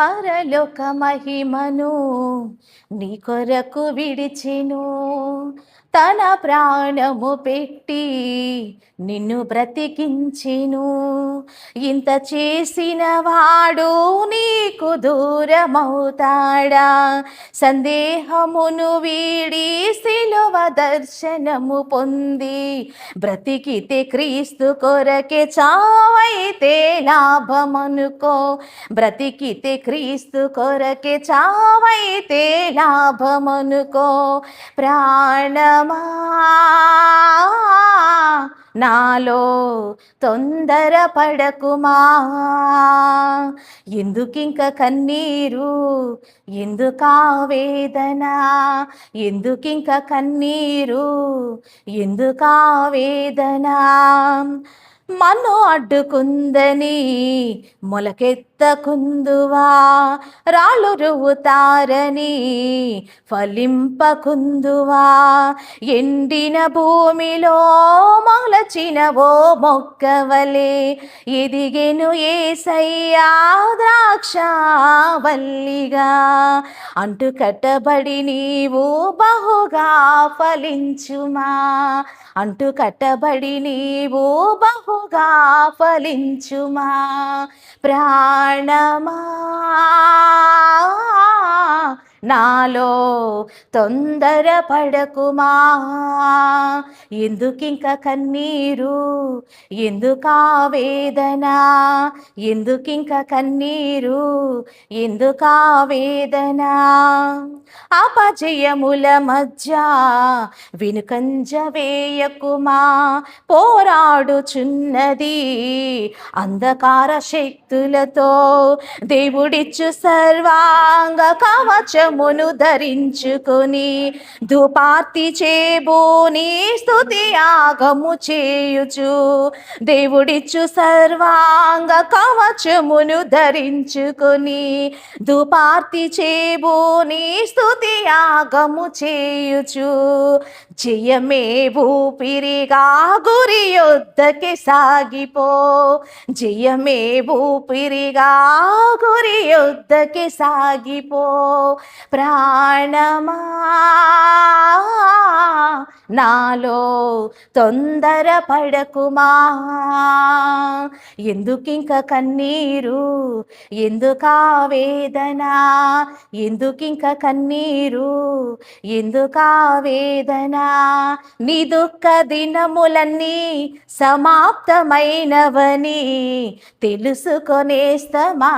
పరలోక మహిమను నీ కొరకు విడిచెను. తన ప్రాణము పెట్టి నిన్ను బ్రతికించెను. ఇంత చేసిన వాడు నీకు దూరమవుతాడా? సందేహమును వీడి సిలువ దర్శనము పొంది బ్రతికితే క్రీస్తు కొరకే, చావైతే లాభమనుకో. బ్రతికితే క్రీస్తు కొరకే, చావైతే లాభమనుకో. ప్రాణమా నాలో తొందర పడకుమా. ఎందుకింక కన్నీరు, ఎందుకా వేదన? ఎందుకింక కన్నీరు, ఎందుకా వేదన? మన్ను అడ్డుకుందని మొలకెత్తకుందువా? రాళ్ళు రువ్వుతారని ఫలింపకుందువా? ఎండిన భూమిలో మొలచిన ఓ మొక్కవలే ఎదిగెను యేసయ్యా ద్రాక్షావల్లిగా. అంటు కట్టబడి నీవు బహుగా ఫలించుమా. అంటు కట్టబడి నీవు బహుగా ఫలించుమా. ప్రాణమా నాలో తొందర పడకుమా. ఎందుకింక కన్నీరు, ఎందుకా వేదన? ఎందుకింక కన్నీరు, ఎందుకా వేదన? అపజయముల మధ్య వెనుకంజ వేయకుమా. పోరాడుచున్నది అంధకార శక్తులతో. దేవుడిచ్చు సర్వాంగ కవచమును ధరించుకొని ధూపార్తి చేబూని స్తుతి యాగము చేయుచు. దేవుడిచ్చు సర్వాంగ కవచమును ధరించుకొని ధూపార్తి చేబూని స్తుతి యాగము చేయుచు. జయమే ఊపిరిగా గురి యొద్దకి సాగిపో. జయమే ఊపిరిగా గురి యొద్దకి సాగిపో. ప్రాణమా నాలో తొందర పడకుమా. ఎందుకింక కన్నీరు, ఎందుకా వేదన? ఎందుకింక కన్నీరు, ఎందుకా వేదన? నీ దుఃఖ దినములన్నీ సమాప్తమైనవని తెలుసుకొనేస్తమా.